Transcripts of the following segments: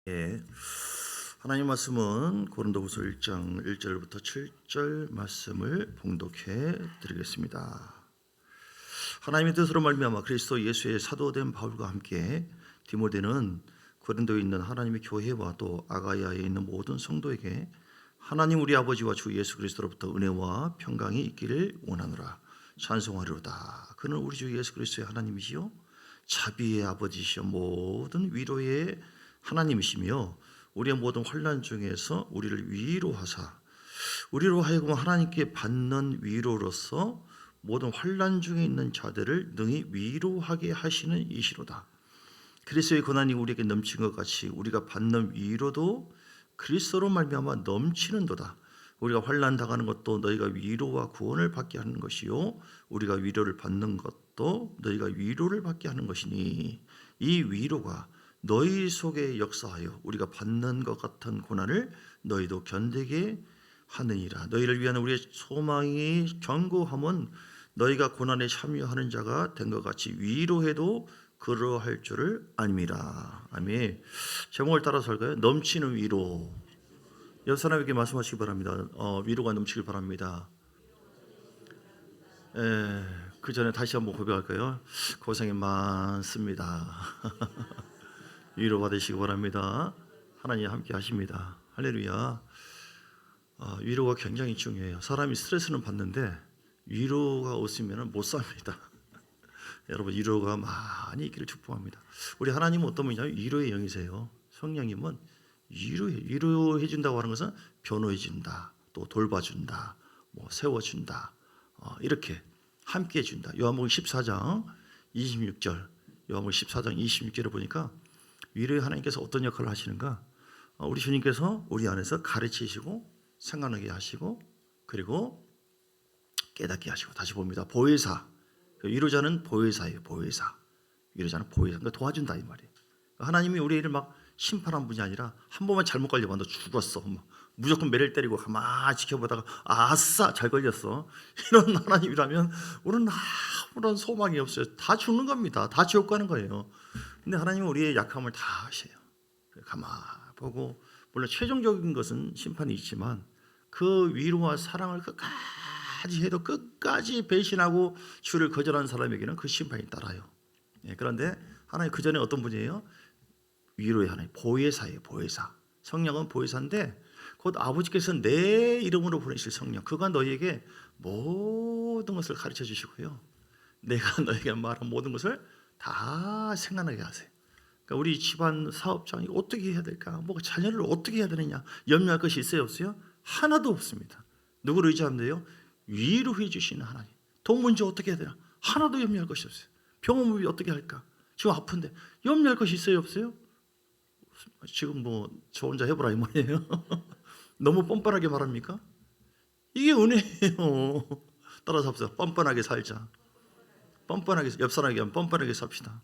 예. 하나님 말씀은 고린도후서 1장 1절부터 7절 말씀을 봉독해 드리겠습니다. 하나님의 뜻으로 말미암아 그리스도 예수의 사도된 바울과 함께 디모데는 고린도에 있는 하나님의 교회와 또 아가야에 있는 모든 성도에게 하나님 우리 아버지와 주 예수 그리스도로부터 은혜와 평강이 있기를 원하노라. 찬송하리로다. 그는 우리 주 예수 그리스도의 하나님이시요 자비의 아버지시여 모든 위로의 하나님이시며 우리의 모든 환난 중에서 우리를 위로하사 우리로 하여금 하나님께 받는 위로로서 모든 환난 중에 있는 자들을 능히 위로하게 하시는 이시로다. 그리스도의 고난이 우리에게 넘친 것 같이 우리가 받는 위로도 그리스도로 말미암아 넘치는도다. 우리가 환난 당하는 것도 너희가 위로와 구원을 받게 하는 것이요 우리가 위로를 받는 것도 너희가 위로를 받게 하는 것이니 이 위로가 너희 속에 역사하여 우리가 받는 것 같은 고난을 너희도 견디게 하느니라. 너희를 위한 우리의 소망이 견고함은 너희가 고난에 참여하는 자가 된 것 같이 위로해도 그러할 줄을 아님이라. 아멘. 제목을 따라서 할까요? 넘치는 위로. 옆 사람에게 말씀하시기 바랍니다. 위로가 넘치길 바랍니다. 그 전에 다시 한번 고백할까요? 고생이 많습니다. 위로 받으시기 바랍니다. 하나님 함께 하십니다. 할렐루야. 위로가 굉장히 중요해요. 사람이 스트레스는 받는데 위로가 없으면 못 삽니다. 여러분 위로가 많이 있기를 축복합니다. 우리 하나님은 어떤 분이냐면 위로의 영이세요. 성령님은 위로해 준다고 하는 것은 변호해 준다, 또 돌봐준다, 세워준다, 이렇게 함께 해준다. 요한복음 14장 26절, 요한복음 14장 26절을 보니까 위로의 하나님께서 어떤 역할을 하시는가? 우리 주님께서 우리 안에서 가르치시고 생각나게 하시고 그리고 깨닫게 하시고. 다시 봅니다. 보혜사. 위로자는 보혜사예요. 보혜사. 위로자는 보혜사. 그러니까 도와준다 이 말이에요. 하나님이 우리를 막 심판한 분이 아니라 한 번만 잘못 걸리면 너 죽었어. 무조건 매를 때리고 가만히 지켜보다가 아싸 잘 걸렸어. 이런 하나님이라면 우리는 아무런 소망이 없어요. 다 죽는 겁니다. 다 지옥 가는 거예요. 근데 하나님은 우리의 약함을 다 아셔요. 가만히 보고 물론 최종적인 것은 심판이 있지만 그 위로와 사랑을 끝까지 해도 끝까지 배신하고 주를 거절한 사람에게는 그 심판이 따라요. 그런데 하나님 그 전에 어떤 분이에요? 위로의 하나님, 보혜사예요. 보혜사. 성령은 보혜사인데 곧 아버지께서 내 이름으로 보내실 성령, 그가 너희에게 모든 것을 가르쳐 주시고요, 내가 너희에게 말한 모든 것을 다 생각나게 하세요. 그러니까 우리 집안 사업장이 어떻게 해야 될까? 자녀를 어떻게 해야 되느냐? 염려할 것이 있어요, 없어요? 하나도 없습니다. 누구를 의지하면 돼요? 위로해 주시는 하나님. 돈 문제 어떻게 해야 되나? 하나도 염려할 것이 없어요. 병원비 어떻게 할까? 지금 아픈데 염려할 것이 있어요, 없어요? 지금 저 혼자 해보라 이 말이에요. 너무 뻔뻔하게 말합니까? 이게 은혜예요. 따라서 합시다. 뻔뻔하게 살자. 뻔뻔하게, 옆 사람에게 하면 뻔뻔하게 삽시다.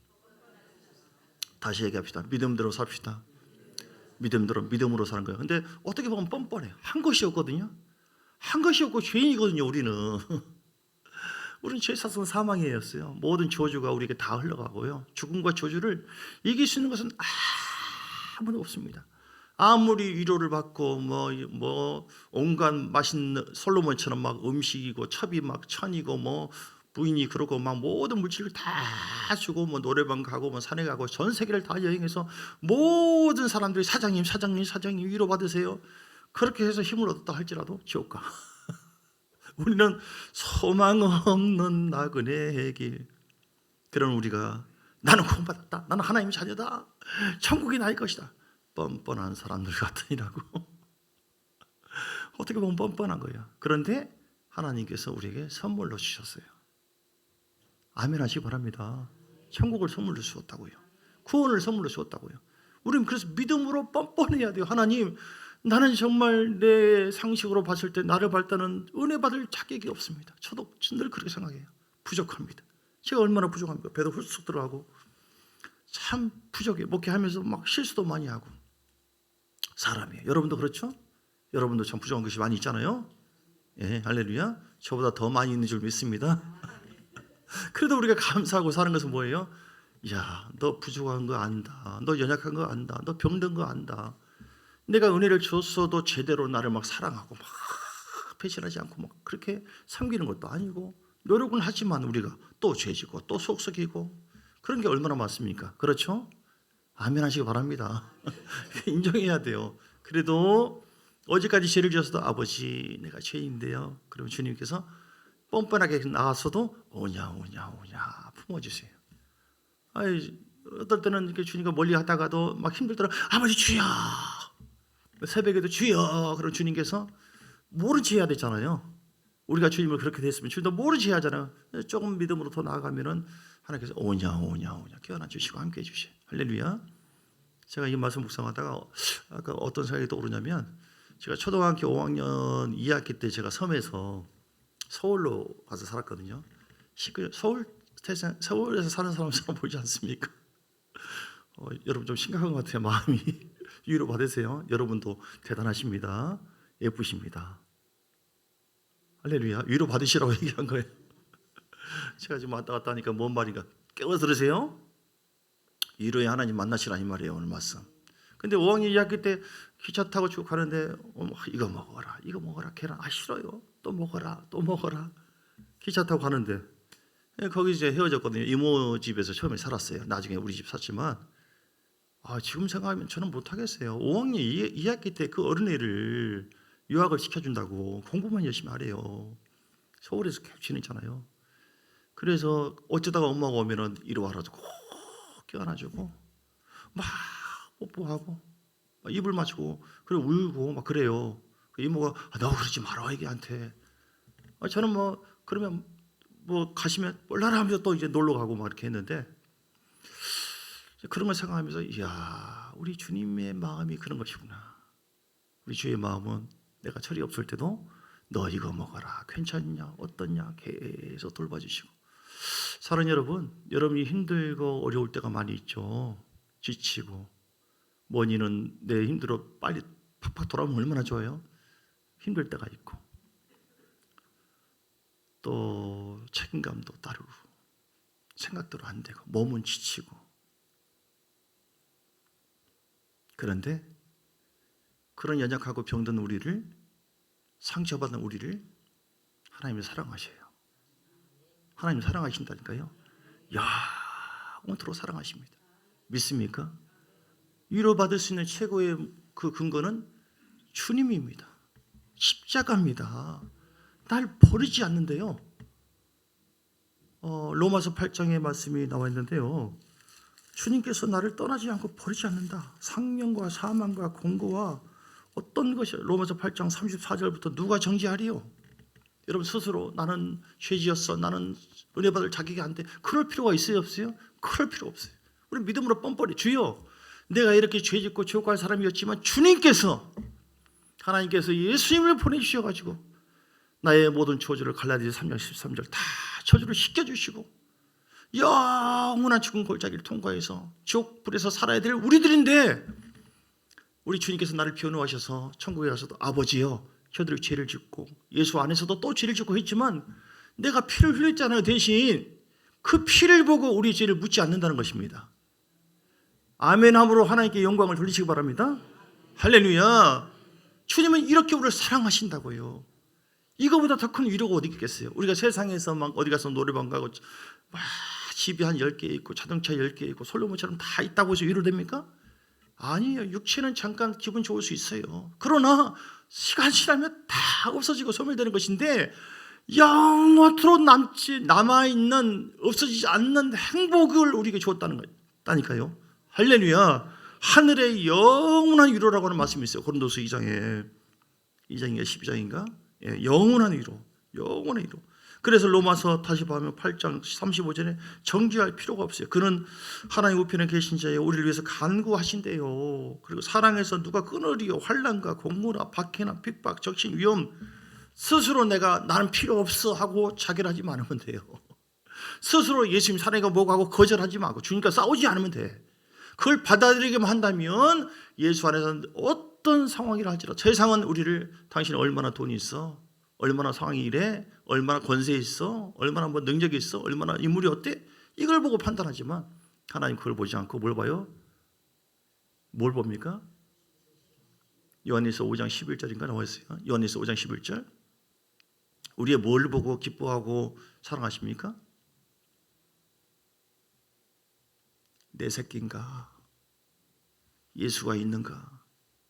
다시 얘기합시다. 믿음대로 삽시다. 믿음으로 사는 거예요. 근데 어떻게 보면 뻔뻔해요. 한 것이 없거든요. 한 것이 없고 죄인이거든요. 우리는 죄 사건 사망이었어요. 모든 저주가 우리에게 다 흘러가고요. 죽음과 저주를 이길 수 있는 것은 아무도 없습니다. 아무리 위로를 받고 온갖 맛있는 솔로몬처럼 막 음식이고 첩이 막 천이고 부인이 그러고 막 모든 물질을 다 주고 노래방 가고 산에 가고 전 세계를 다 여행해서 모든 사람들이 사장님 위로 받으세요. 그렇게 해서 힘을 얻었다 할지라도 지옥 가. 우리는 소망 없는 나그네의 길. 그런 우리가 나는 구원받았다. 나는 하나님의 자녀다. 천국이 나의 것이다. 뻔뻔한 사람들 같으니라고. 어떻게 보면 뻔뻔한 거예요. 그런데 하나님께서 우리에게 선물로 주셨어요. 아멘 하시기 바랍니다. 천국을 선물로 주었다고요. 구원을 선물로 주었다고요. 우리는 그래서 믿음으로 뻔뻔해야 돼요. 하나님, 나는 정말 내 상식으로 봤을 때 나를 볼 때는 은혜 받을 자격이 없습니다. 저도 늘 그렇게 생각해요. 부족합니다. 제가 얼마나 부족합니까? 배도 훌쑥 들어가고 참 부족해요. 목회하면서 막 실수도 많이 하고. 사람이에요. 여러분도 그렇죠? 여러분도 참 부족한 것이 많이 있잖아요. 예, 할렐루야. 저보다 더 많이 있는 줄 믿습니다. 그래도 우리가 감사하고 사는 것은 뭐예요? 야, 너 부족한 거 안다. 너 연약한 거 안다. 너 병든 거 안다. 내가 은혜를 줬어도 제대로 나를 막 사랑하고 막 배신하지 않고 막 그렇게 섬기는 것도 아니고 노력은 하지만 우리가 또 죄지고 또 속썩이고 그런 게 얼마나 많습니까? 그렇죠? 아멘 하시기 바랍니다. 인정해야 돼요. 그래도 어제까지 죄를 지었어도 아버지 내가 죄인데요. 그러면 주님께서 뻔뻔하게 나왔어도 오냐 품어주세요. 아이, 어떨 때는 이렇게 주님과 멀리 하다가도 막 힘들더라. 아버지 주여, 새벽에도 주여. 그럼 주님께서 모른 체 해야 되잖아요. 우리가 주님을 그렇게 됐으면 주님도 모른 체 하잖아요. 조금 믿음으로 더 나아가면은 하나님께서 오냐 깨어나 주시고 함께 해주세요. 할렐루야. 제가 이 말씀 묵상하다가 아까 어떤 생각이 떠오르냐면 제가 초등학교 5학년 2학기 때 제가 섬에서 서울로 가서 살았거든요. 서울에서 사는 사람처럼 보이지 않습니까? 여러분 좀 심각한 것 같아요. 마음이 위로 받으세요. 여러분도 대단하십니다. 예쁘십니다. 할렐루야. 위로 받으시라고 얘기한 거예요. 제가 지금 왔다 갔다 하니까 뭔 말인가 깨워 들으세요. 위로의 하나님 만나시라 이 말이에요. 오늘 말씀. 근데 5학년 2학기 때 기차 타고 쭉 가는데 이거 먹어라 계란 싫어요. 또 먹어라 기차 타고 가는데 거기 이제 헤어졌거든요. 이모 집에서 처음에 살았어요. 나중에 우리 집 샀지만 지금 생각하면 저는 못하겠어요. 5학년 2학기 때 그 어린애를 유학을 시켜준다고 공부만 열심히 하래요. 서울에서 계속 지내잖아요. 그래서 어쩌다가 엄마가 오면은 이리 와가지고 꼭 껴안아주고 막 뽀뽀하고 막 입을 맞추고 그리고 울고 막 그래요. 그 이모가 너 그러지 마라 애기한테. 저는 뭐 그러면 뭐 가시면 몰라라 하면서 또 이제 놀러 가고 막 이렇게 했는데 그런 걸 생각하면서 이야 우리 주님의 마음이 그런 것이구나. 우리 주의 마음은 내가 철이 없을 때도 너 이거 먹어라 괜찮냐 어떻냐 계속 돌봐주시고. 사랑하는 여러분, 여러분이 힘들고 어려울 때가 많이 있죠. 지치고 원인은 내 힘들어 빨리 팍팍 돌아오면 얼마나 좋아요. 힘들 때가 있고 또 책임감도 따르고 생각대로 안 되고 몸은 지치고. 그런데 그런 연약하고 병든 우리를 상처받은 우리를 하나님이 사랑하셔요. 하나님이 사랑하신다니까요. 영원토록 사랑하십니다. 믿습니까? 위로받을 수 있는 최고의 그 근거는 주님입니다. 십자가입니다. 날 버리지 않는데요. 로마서 8장의 말씀이 나와 있는데요. 주님께서 나를 떠나지 않고 버리지 않는다. 상명과 사망과 공고와 어떤 것이 로마서 8장 34절부터 누가 정죄하리요? 여러분 스스로 나는 죄지었어. 나는 은혜 받을 자격이 안 돼. 그럴 필요가 있어요 없어요? 그럴 필요 없어요. 우리 믿음으로 뻔뻔히 주여 내가 이렇게 죄짓고 지옥 갈 사람이었지만 주님께서 하나님께서 예수님을 보내주셔가지고 나의 모든 저주를 갈라디아서 3장 13절 다 저주를 씻겨주시고 영원한 죽은 골짜기를 통과해서 지옥 불에서 살아야 될 우리들인데 우리 주님께서 나를 변호하셔서 천국에 가서도 아버지여 저들이 죄를 짓고 예수 안에서도 또 죄를 짓고 했지만 내가 피를 흘렸잖아요. 대신 그 피를 보고 우리 죄를 묻지 않는다는 것입니다. 아멘함으로 하나님께 영광을 돌리시기 바랍니다. 할렐루야. 주님은 이렇게 우리를 사랑하신다고요. 이거보다 더 큰 위로가 어디 있겠어요. 우리가 세상에서 막 어디 가서 노래방 가고 막 집이 한 10개 있고 자동차 10개 있고 솔로몬처럼 다 있다고 해서 위로됩니까? 아니에요. 육체는 잠깐 기분 좋을 수 있어요. 그러나 시간 지나면 다 없어지고 소멸되는 것인데 영원토록 남아있는 없어지지 않는 행복을 우리에게 주었다는 거니까요. 할렐루야. 하늘의 영원한 위로라고 하는 말씀이 있어요. 고린도서 2장인가 12장인가? 예, 영원한 위로. 영원한 위로. 그래서 로마서 다시 보면 8장 35절에 정죄할 필요가 없어요. 그는 하나님 우편에 계신 자에 우리를 위해서 간구하신대요. 그리고 사랑에서 누가 끊으리요. 환난과 공고나 박해나 핍박 적신 위험 스스로 내가 나는 필요 없어 하고 자결하지 않으면 돼요. 스스로 예수님 사랑이가 뭐고 하고 거절하지 말고 주님과 싸우지 않으면 돼. 그걸 받아들이기만 한다면 예수 안에서는 어떤 상황이라 할지라도 세상은 우리를 당신이 얼마나 돈이 있어? 얼마나 상황이 이래? 얼마나 권세 있어? 얼마나 뭐 능력이 있어? 얼마나 인물이 어때? 이걸 보고 판단하지만 하나님 그걸 보지 않고 뭘 봐요? 뭘 봅니까? 요한일서 5장 11절인가 나와 있어요. 요한일서 5장 11절. 우리의 뭘 보고 기뻐하고 사랑하십니까? 내 새끼인가? 예수가 있는가?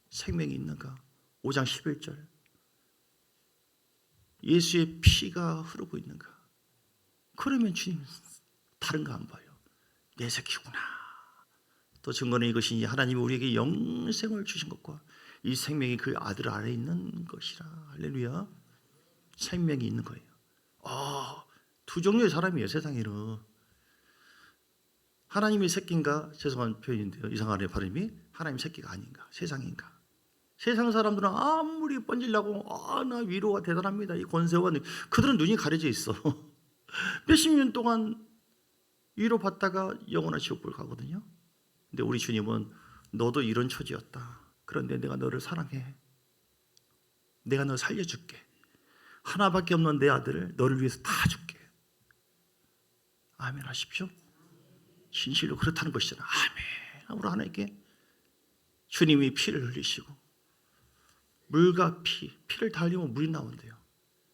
생명이 있는가? 5장 11절. 예수의 피가 흐르고 있는가? 그러면 주님 다른 거 안 봐요. 내 새끼구나. 또 증거는 이것이니 하나님이 우리에게 영생을 주신 것과 이 생명이 그 아들 안에 있는 것이라. 할렐루야. 생명이 있는 거예요. 두 종류의 사람이에요, 세상에는. 하나님의 새끼인가? 죄송한 표현인데요, 이상하네 발음이. 하나님 새끼가 아닌가? 세상인가? 세상 사람들은 아무리 번질라고 나 위로가 대단합니다, 이 권세와, 그들은 눈이 가려져 있어. 몇십 년 동안 위로받다가 영원한 지옥불 가거든요. 근데 우리 주님은 너도 이런 처지였다. 그런데 내가 너를 사랑해. 내가 너 살려줄게. 하나밖에 없는 내 아들을 너를 위해서 다 줄게. 아멘 하십시오. 진실로 그렇다는 것이잖아. 아멘. 우리 하나님께 주님이 피를 흘리시고 물과 피를 달리면 물이 나온대요.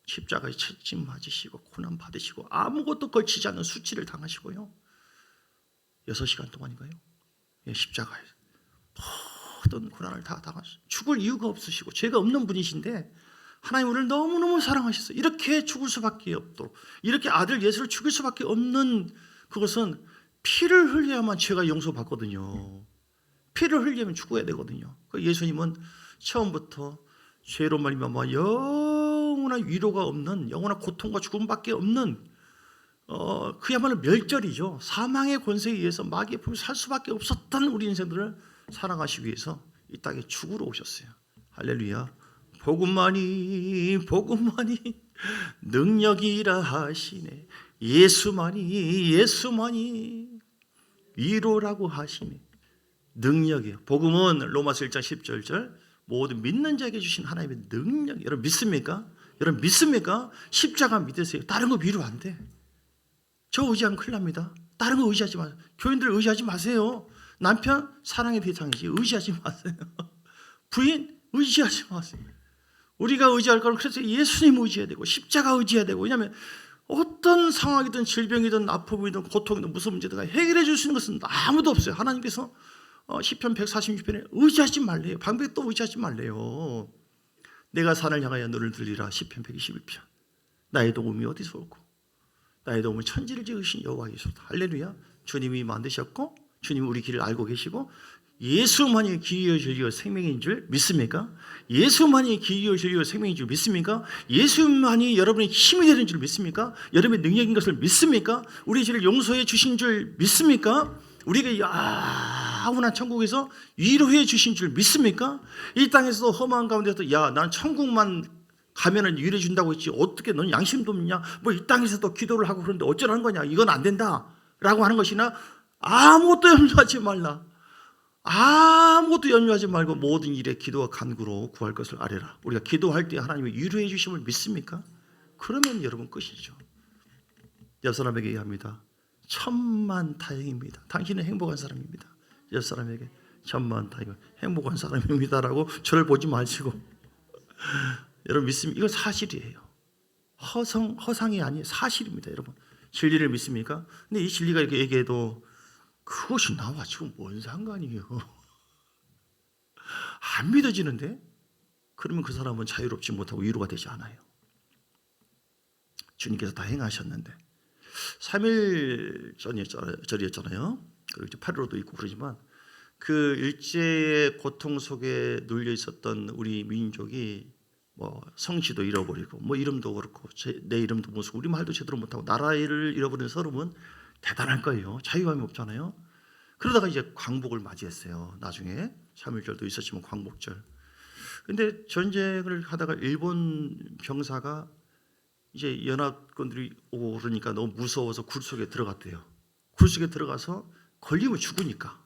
십자가에 채찍 맞으시고 고난 받으시고 아무것도 걸치지 않는 수치를 당하시고요. 6시간 동안인가요? 십자가에서 모든 고난을 다 당하시고 죽을 이유가 없으시고 죄가 없는 분이신데 하나님 우리를 너무너무 사랑하셨어요. 이렇게 죽을 수밖에 없도록, 이렇게 아들 예수를 죽일 수밖에 없는 그것은 피를 흘려야만 죄가 용서받거든요. 피를 흘리면 죽어야 되거든요. 예수님은 처음부터 죄로 말미암아 영원한 위로가 없는, 영원한 고통과 죽음밖에 없는 그야말로 멸절이죠. 사망의 권세에 의해서 마귀의 품에 살 수밖에 없었던 우리 인생들을 사랑하시기 위해서 이 땅에 죽으러 오셨어요. 할렐루야. 복음만이 능력이라 하시네. 예수만이 위로라고 하시네. 능력이에요. 복음은 로마서 1장 10절 모든 믿는 자에게 주신 하나님의 능력. 여러분 믿습니까? 여러분 믿습니까? 십자가 믿으세요. 다른 거 위로 안 돼. 저 의지하면 큰일 납니다. 다른 거 의지하지 마세요. 교인들 의지하지 마세요. 남편 사랑의 대상이지 의지하지 마세요. 부인 의지하지 마세요. 우리가 의지할 건 그래서 예수님 의지해야 되고 십자가 의지해야 되고, 왜냐하면 어떤 상황이든 질병이든 아픔이든 고통이든 무슨 문제든 해결해 줄 수 있는 것은 아무도 없어요. 하나님께서 시편 146편에 의지하지 말래요. 방백에 또 의지하지 말래요. 내가 산을 향하여 너를 들리라. 시편 121편. 나의 도움이 어디서 올고 나의 도움은 천지를 지으신 여호와이소서. 할렐루야. 주님이 만드셨고 주님이 우리 길을 알고 계시고 예수만이 길이요 진리요 생명인 줄 믿습니까? 예수만이 길이요 진리요 생명인 줄 믿습니까? 예수만이 여러분의 힘이 되는 줄 믿습니까? 여러분의 능력인 것을 믿습니까? 우리 죄를 용서해 주신 줄 믿습니까? 우리에게 영원한 천국에서 위로해 주신 줄 믿습니까? 이 땅에서도 험한 가운데서 난 천국만 가면은 위로해 준다고 했지 어떻게 넌 양심도 없냐? 뭐 이 땅에서도 기도를 하고 그러는데 어쩌라는 거냐? 이건 안 된다 라고 하는 것이나 아무것도 염려하지 말라. 아무것도 염려하지 말고 모든 일에 기도와 간구로 구할 것을 아뢰라. 우리가 기도할 때 하나님이 위로해 주심을 믿습니까? 그러면 여러분 끝이죠. 옆 사람에게 얘기합니다. 천만다행입니다. 당신은 행복한 사람입니다. 옆 사람에게 천만다행, 행복한 사람입니다라고 저를 보지 마시고 여러분 믿습니까? 이건 사실이에요. 허상이 아니에요. 사실입니다. 여러분 진리를 믿습니까? 근데 이 진리가 이렇게 얘기해도 그것이 나와 지금 뭔 상관이에요? 안 믿어지는데? 그러면 그 사람은 자유롭지 못하고 위로가 되지 않아요. 주님께서 다 행하셨는데 3일 전이었잖아요. 그리고 이제 8일로도 있고 그러지만 그 일제의 고통 속에 눌려 있었던 우리 민족이 뭐 성씨도 잃어버리고 뭐 이름도 그렇고 내 이름도 무슨 우리 말도 제대로 못하고 나라를 잃어버린 서름은 대단할 거예요. 자유함이 없잖아요. 그러다가 이제 광복을 맞이했어요. 나중에 3.1절도 있었지만 광복절. 근데 전쟁을 하다가 일본 병사가 이제 연합군들이 오고 그러니까 너무 무서워서 굴 속에 들어갔대요. 굴 속에 들어가서 걸리면 죽으니까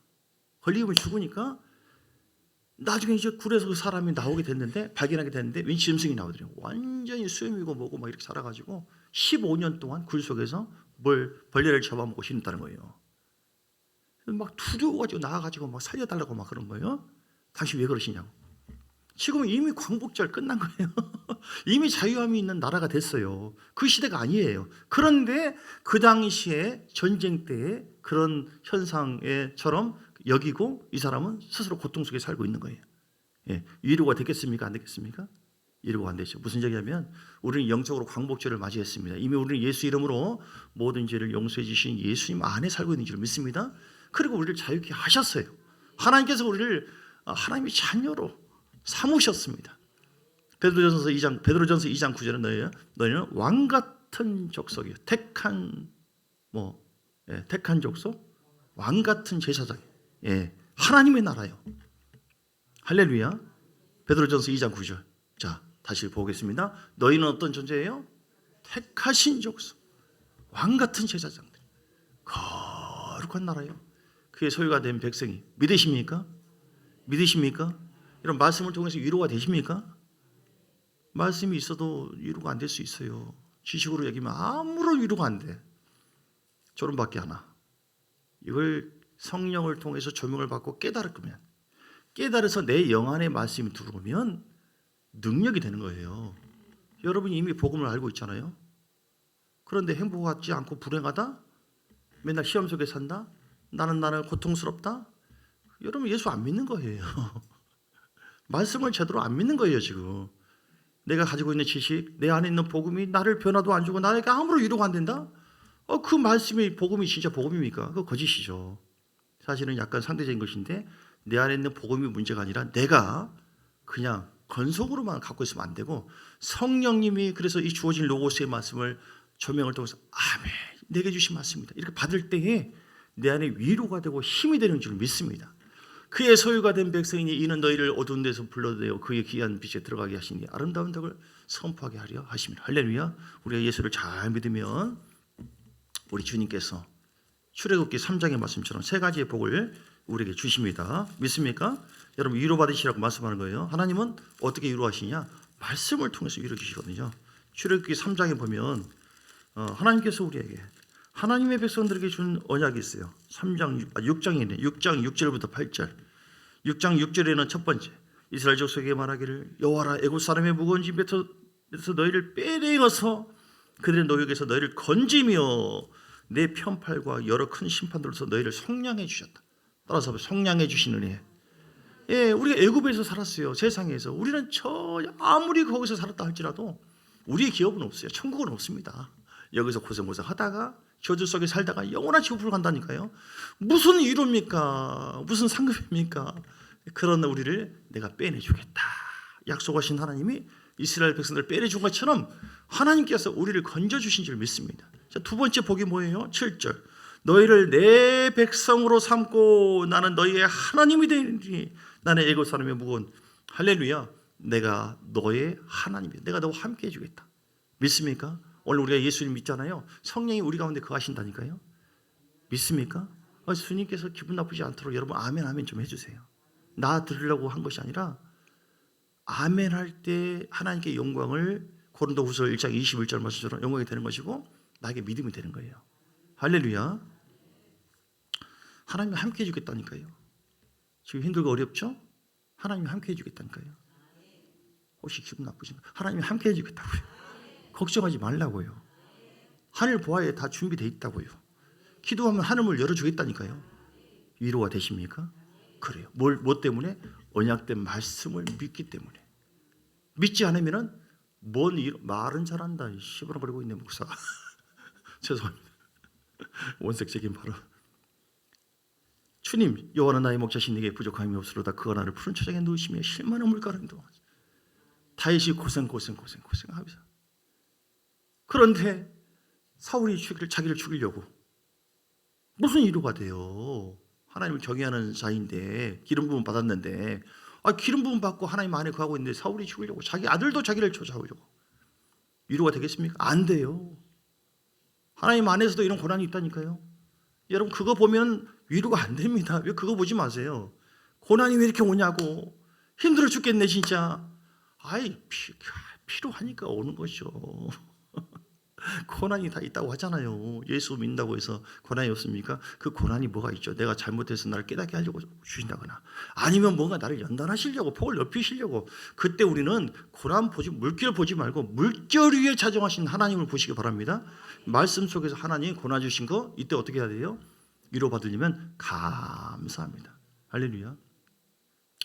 나중에 이제 굴에서 그 사람이 나오게 됐는데 발견하게 됐는데 왠지 짐승이 나오더래요. 완전히 수염이고 뭐고 막 이렇게 살아가지고 15년 동안 굴 속에서 벌레를 잡아먹고 신었다는 거예요. 막 두려워가지고 나와가지고 막 살려달라고 막 그런 거예요. 당신 왜 그러시냐고. 지금 이미 광복절 끝난 거예요. 이미 자유함이 있는 나라가 됐어요. 그 시대가 아니에요. 그런데 그 당시에 전쟁 때에 그런 현상에처럼 여기고 이 사람은 스스로 고통 속에 살고 있는 거예요. 예, 위로가 되겠습니까? 안 되겠습니까? 위로가 안 되죠. 무슨 얘기냐면 우리는 영적으로 광복절을 맞이했습니다. 이미 우리는 예수 이름으로 모든 죄를 용서해 주신 예수님 안에 살고 있는 줄 믿습니다. 그리고 우리를 자유케 하셨어요. 하나님께서 우리를 하나님의 자녀로 삼으셨습니다. 베드로전서 2장 9절에 너희는 왕 같은 족속이요. 택한 족속, 왕 같은 제사장. 예, 하나님의 나라요. 할렐루야. 베드로전서 2장 9절. 자, 다시 보겠습니다. 너희는 어떤 존재예요? 택하신 족속, 왕 같은 제사장들, 거룩한 나라요. 그의 소유가 된 백성이. 믿으십니까? 믿으십니까? 이런 말씀을 통해서 위로가 되십니까? 말씀이 있어도 위로가 안 될 수 있어요. 지식으로 얘기하면 아무런 위로가 안 돼. 조론받기 하나. 이걸 성령을 통해서 조명을 받고 깨달을 거면, 깨달아서 내 영 안에 말씀이 들어오면 능력이 되는 거예요. 여러분이 이미 복음을 알고 있잖아요. 그런데 행복하지 않고 불행하다? 맨날 시험 속에 산다? 나는 고통스럽다? 여러분 예수 안 믿는 거예요. 말씀을 제대로 안 믿는 거예요. 지금 내가 가지고 있는 지식, 내 안에 있는 복음이 나를 변화도 안 주고 나에게 아무런 위로가 안 된다? 그 말씀이 복음이 진짜 복음입니까? 그거 거짓이죠. 사실은 약간 상대적인 것인데 내 안에 있는 복음이 문제가 아니라 내가 그냥 건성으로만 갖고 있으면 안 되고 성령님이 그래서 이 주어진 로고스의 말씀을 조명을 통해서 아멘, 내게 주신 말씀입니다. 이렇게 받을 때에 내 안에 위로가 되고 힘이 되는 줄 믿습니다. 그의 소유가 된 백성이니 이는 너희를 어두운 데서 불러내어 그의 귀한 빛에 들어가게 하시니 아름다운 덕을 선포하게 하려 하십니다. 할렐루야. 우리가 예수를 잘 믿으면 우리 주님께서 출애굽기 3장의 말씀처럼 세 가지의 복을 우리에게 주십니다. 믿습니까? 여러분 위로받으시라고 말씀하는 거예요. 하나님은 어떻게 위로하시냐? 말씀을 통해서 위로 주시거든요. 출애굽기 3장에 보면 하나님께서 우리에게 하나님의 백성들에게 준 언약이 있어요. 6장이네. 6장 6절부터 8절. 6장 6절에는 첫 번째 이스라엘 족속에게 말하기를 여호와라 애굽 사람의 무거운 짐에서 너희를 빼내어서 그들의 노역에서 너희를 건지며 내 편팔과 여러 큰 심판들로서 너희를 속량해 주셨다. 따라서 속량해 주시는 애. 예, 우리가 애굽에서 살았어요. 세상에서. 우리는 아무리 거기서 살았다 할지라도 우리의 기업은 없어요. 천국은 없습니다. 여기서 고생하다가 저주 속에 살다가 영원한 지옥으로 간다니까요. 무슨 위로입니까? 무슨 상급입니까? 그런 우리를 내가 빼내주겠다. 약속하신 하나님이 이스라엘 백성들을 빼내준 것처럼 하나님께서 우리를 건져주신 줄 믿습니다. 자, 두 번째 복이 뭐예요? 7절. 너희를 내 백성으로 삼고 나는 너희의 하나님이 되리니 나는 애굽 사람의 무거운 할렐루야. 내가 너의 하나님이야. 내가 너와 함께 해주겠다. 믿습니까? 오늘 우리가 예수님 믿잖아요. 성령이 우리 가운데 거하신다니까요. 믿습니까? 주님께서 기분 나쁘지 않도록 여러분 아멘 아멘 좀 해주세요. 나 들으려고 한 것이 아니라 아멘 할 때 하나님께 영광을 고린도후서 1장 21절 말씀처럼 영광이 되는 것이고 나에게 믿음이 되는 거예요. 할렐루야. 하나님이 함께 해주겠다니까요. 지금 힘들고 어렵죠? 하나님이 함께 해주겠다니까요. 혹시 기분 나쁘신가요? 하나님이 함께 해주겠다고요. 걱정하지 말라고요. 하늘 보아에 다 준비되어 있다고요. 기도하면 하늘을 열어주겠다니까요. 위로가 되십니까? 그래요. 뭐 때문에? 언약된 말씀을 믿기 때문에. 믿지 않으면 말은 잘한다. 시부렁거리고 있는 목사. 죄송합니다. 원색 책임 바로. 주님 여호와는 나의 목자신 내게 부족함이 없으로다. 그가 나를 푸른 초장에 누우시며 실만한 물가를 인도하시니 다윗이 고생하면서 그런데 사울이 자기를 죽이려고 무슨 위로가 돼요? 하나님을 경외하는 자인데 기름 부음 받았는데 기름 부음 받고 하나님 안에 거하고 있는데 사울이 죽이려고 자기 아들도 자기를 쫓아오려고 위로가 되겠습니까? 안 돼요. 하나님 안에서도 이런 고난이 있다니까요. 여러분 그거 보면 위로가 안 됩니다. 왜 그거 보지 마세요. 고난이 왜 이렇게 오냐고. 힘들어 죽겠네 진짜. 필요하니까 오는 거죠. 고난이 다 있다고 하잖아요. 예수 믿는다고 해서 고난이 없습니까? 그 고난이 뭐가 있죠? 내가 잘못해서 나를 깨닫게 하려고 주신다거나 아니면 뭔가 나를 연단하시려고 복을 넓히시려고. 그때 우리는 고난 보지 물결 보지 말고 물결 위에 자정하신 하나님을 보시기 바랍니다. 말씀 속에서 하나님 고난 주신 거 이때 어떻게 해야 돼요? 위로받으려면 감사합니다. 할렐루야.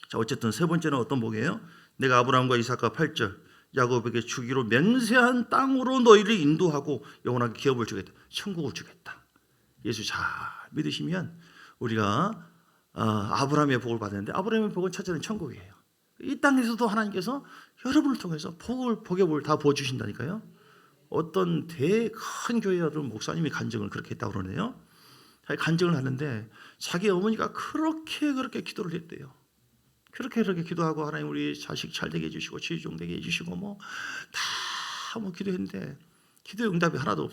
자, 어쨌든 세 번째는 어떤 복이에요? 내가 아브라함과 이삭과 8절 야곱에게 주기로 맹세한 땅으로 너희를 인도하고 영원하게 기업을 주겠다. 천국을 주겠다. 예수 잘 믿으시면 우리가 아브라함의 복을 받았는데 아브라함의 복은 첫째는 천국이에요. 이 땅에서도 하나님께서 여러분을 통해서 복의 복을 다 부어주신다니까요. 어떤 큰 교회 여러분 목사님이 간증을 그렇게 했다고 그러네요. 간증을 하는데 자기 어머니가 그렇게 기도를 했대요. 그렇게 기도하고 하나님 우리 자식 잘 되게 해주시고 지종 되게 해주시고 뭐 다 기도했는데 기도의 응답이 하나도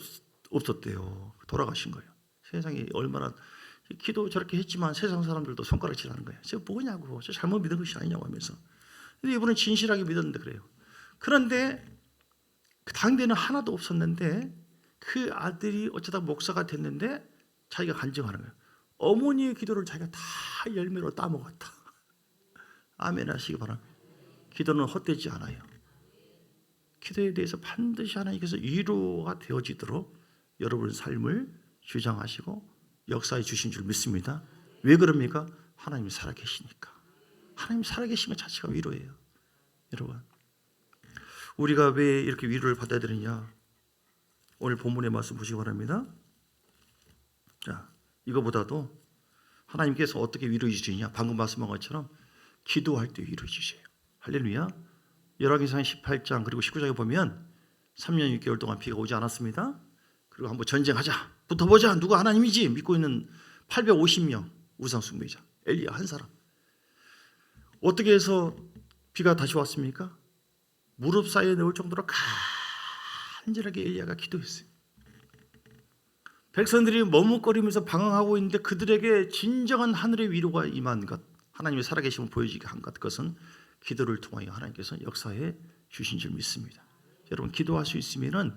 없었대요. 돌아가신 거예요. 세상에 얼마나 기도 저렇게 했지만 세상 사람들도 손가락질하는 거예요. 저 뭐냐고, 저 잘못 믿은 것이 아니냐고 하면서. 근데 이분은 진실하게 믿었는데 그래요. 그런데 그 당대는 하나도 없었는데 그 아들이 어쩌다 목사가 됐는데 자기가 간증하는 거예요. 어머니의 기도를 자기가 다 열매로 따먹었다. 아멘 하시기 바랍니다. 기도는 헛되지 않아요. 기도에 대해서 반드시 하나님께서 위로가 되어지도록 여러분의 삶을 주장하시고 역사해 주신 줄 믿습니다. 왜 그럽니까? 하나님이 살아계시니까. 하나님이 살아계시면 자체가 위로예요. 여러분, 우리가 왜 이렇게 위로를 받아야 되느냐? 오늘 본문의 말씀 보시기 바랍니다. 자, 이거보다도 하나님께서 어떻게 위로해 주시느냐? 방금 말씀한 것처럼 기도할 때 위로해 주세요. 할렐루야. 열왕기상 18장 그리고 19장에 보면 3년 6개월 동안 비가 오지 않았습니다. 그리고 한번 전쟁하자, 붙어보자, 누가 하나님이지 믿고 있는 850명 우상 숭배자 엘리야 한 사람. 어떻게 해서 비가 다시 왔습니까? 무릎 사이에 넣을 정도로 간절하게 엘리야가 기도했어요. 백성들이 머뭇거리면서 방황하고 있는데 그들에게 진정한 하늘의 위로가 임한 것, 하나님의 살아계심을 보여지게 한 것, 그것은 기도를 통하여 하나님께서 역사해 주신 줄 믿습니다. 여러분, 기도할 수 있으면은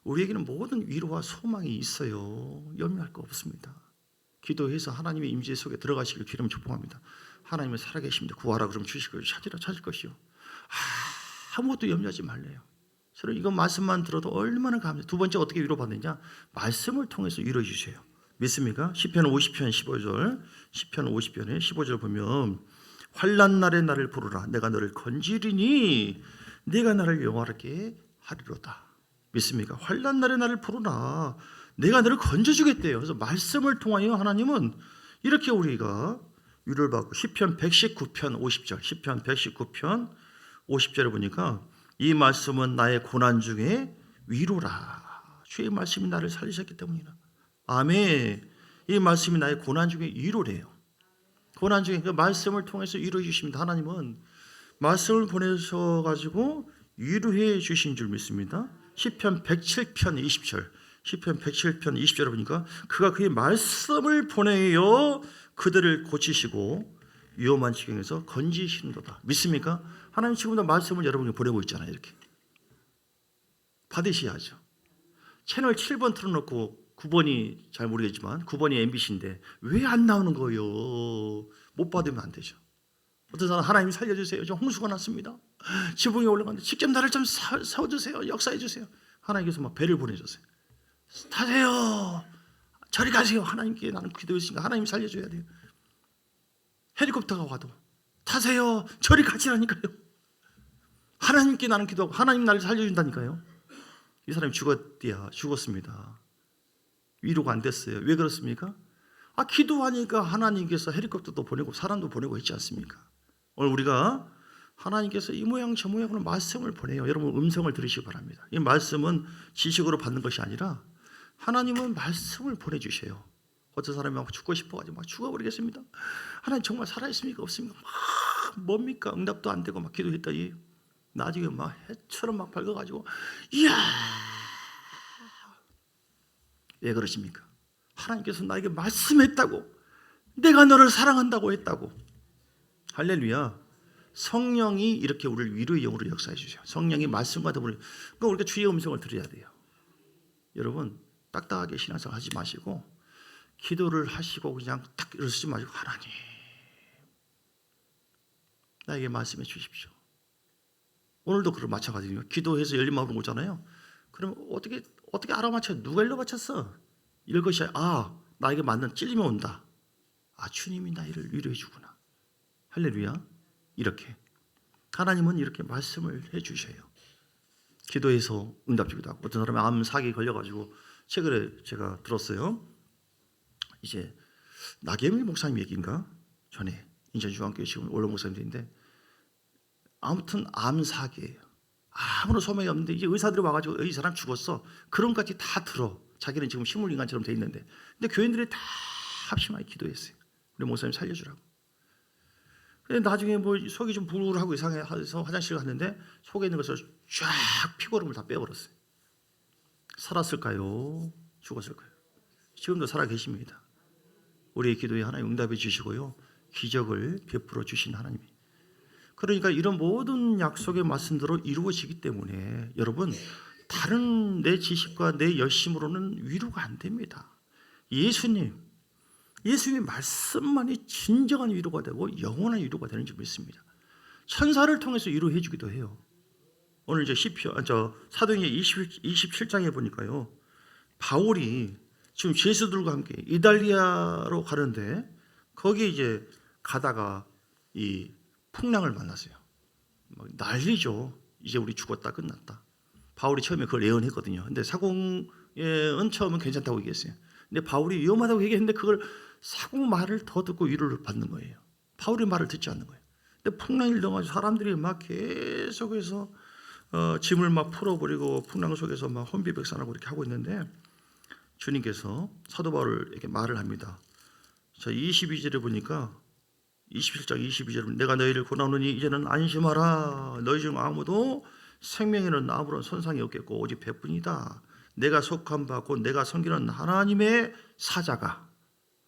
우리에게는 모든 위로와 소망이 있어요. 염려할 거 없습니다. 기도해서 하나님의 임재 속에 들어가시길 기름 축복합니다. 하나님의 살아계심니다. 구하라 그러면 주실 것이요, 찾으라 찾을 것이요. 아무것도 염려하지 말래요. 저는 이거 말씀만 들어도 얼마나 감사해요. 두 번째 어떻게 위로받느냐? 말씀을 통해서 위로해 주세요. 믿습니까? 시편 50편 15절, 시편 50편의 15절 보면 환난 날에 나를 부르라. 내가 너를 건지리니 내가 나를 영화롭게 하리로다. 믿습니까? 환난 날에 나를 부르라. 내가 너를 건져주겠대요. 그래서 말씀을 통하여 하나님은 이렇게 우리가 위로를 받고, 시편 119편 50절, 시편 119편 50절에 보니까 이 말씀은 나의 고난 중에 위로라. 주의 말씀이 나를 살리셨기 때문이라. 아멘. 이 말씀이 나의 고난 중에 위로래요. 고난 중에 그 말씀을 통해서 위로해 주십니다. 하나님은 말씀을 보내셔가지고 위로해 주신 줄 믿습니다. 시편 107편 20절, 시편 107편 20절에 보니까 그가 그의 말씀을 보내어 그들을 고치시고 위험한 지경에서 건지시는도다. 믿습니까? 하나님 지금도 말씀을 여러분에게 보내고 있잖아요. 이렇게 받으셔야죠. 채널 7번 틀어놓고 9번이 잘 모르겠지만 9번이 MBC인데 왜 안 나오는 거예요? 못 받으면 안 되죠. 어떤 사람 하나님 살려주세요. 저 홍수가 났습니다. 지붕에 올라가는데 직접 나를 좀 세워주세요. 역사해 주세요. 하나님께서 막 배를 보내줬어요. 타세요. 저리 가세요. 하나님께 나는 기도했으니까 하나님 살려줘야 돼요. 헬리콥터가 와도 타세요. 저리 가시라니까요. 하나님께 나는 기도하고 하나님 나를 살려준다니까요. 이 사람이 죽었습니다. 위로가 안 됐어요. 왜 그렇습니까? 기도하니까 하나님께서 헬리콥터도 보내고 사람도 보내고 있지 않습니까? 오늘 우리가 하나님께서 이 모양 저 모양으로 말씀을 보내요. 여러분 음성을 들으시기 바랍니다. 이 말씀은 지식으로 받는 것이 아니라 하나님은 말씀을 보내주셔요. 어떤 사람이 막 죽고 싶어가지고 막 죽어버리겠습니다. 하나님 정말 살아있습니까? 없습니까? 막 뭡니까? 응답도 안 되고 막 기도했더니 나중에 막 해처럼 막 밝아가지고 이야, 왜 그러십니까? 하나님께서 나에게 말씀했다고, 내가 너를 사랑한다고 했다고. 할렐루야. 성령이 이렇게 우리를 위로의 영으로 역사해 주세요. 성령이 말씀과 더불어, 그러니까 우리가 주의 음성을 들어야 돼요. 여러분 딱딱하게 신앙생활 하지 마시고 기도를 하시고 그냥 딱 이러시지 마시고 하나님 나에게 말씀해 주십시오. 오늘도 그런 마찬가지예요. 기도해서 열린 마음으로 오잖아요. 그럼 어떻게 알아맞혀? 누가 일러 바쳤어? 이것이 나에게 맞는 찔림이 온다. 주님이 나를 위로해 주구나. 할렐루야. 이렇게 하나님은 이렇게 말씀을 해 주셔요. 기도해서 응답 주기도 하고. 어떤 사람이 암 사기에 걸려가지고 최근에 제가 들었어요. 이제 나경일 목사님 얘기인가? 전에 인천중앙교회 지금 원로 목사님인데 아무튼 암 사기예요. 아무런 소명이 없는데 이제 의사들이 와가지고 이 사람 죽었어. 그런 것까지 다 들어. 자기는 지금 식물인간처럼 돼 있는데, 근데 교인들이 다 합심하게 기도했어요. 우리 목사님 살려주라고. 근데 나중에 뭐 속이 좀 불울하고 이상해서 화장실 갔는데 속에 있는 것을 쫙 피고름을 다 빼버렸어요. 살았을까요? 죽었을까요? 지금도 살아 계십니다. 우리의 기도에 하나님 응답해 주시고요, 기적을 베풀어 주신 하나님이. 그러니까 이런 모든 약속의 말씀대로 이루어지기 때문에 여러분 다른 내 지식과 내 열심으로는 위로가 안 됩니다. 예수님의 말씀만이 진정한 위로가 되고 영원한 위로가 되는 줄 믿습니다. 천사를 통해서 위로해 주기도 해요. 오늘 이제 사도행전 27장에 보니까요, 바울이 지금 제수들과 함께 이달리아로 가는데 거기에 이제 가다가 이 풍랑을 만났어요. 난리죠. 이제 우리 죽었다, 끝났다. 바울이 처음에 그걸 예언했거든요. 근데 사공은 처음은 괜찮다고 얘기했어요. 근데 바울이 위험하다고 얘기했는데 그걸 사공 말을 더 듣고 위로를 받는 거예요. 바울의 말을 듣지 않는 거예요. 근데 풍랑이 일어나서 사람들이 막 계속해서 짐을 막 풀어버리고 풍랑 속에서 막 혼비백산하고 이렇게 하고 있는데 주님께서 사도 바울에게 말을 합니다. 자, 22절에 보니까 27장 22절에 내가 너희를 권하노니 이제는 안심하라. 너희 중 아무도 생명에는 아무런 손상이 없겠고 오직 배뿐이다. 내가 속한 바 곧 내가 섬기는 하나님의 사자가,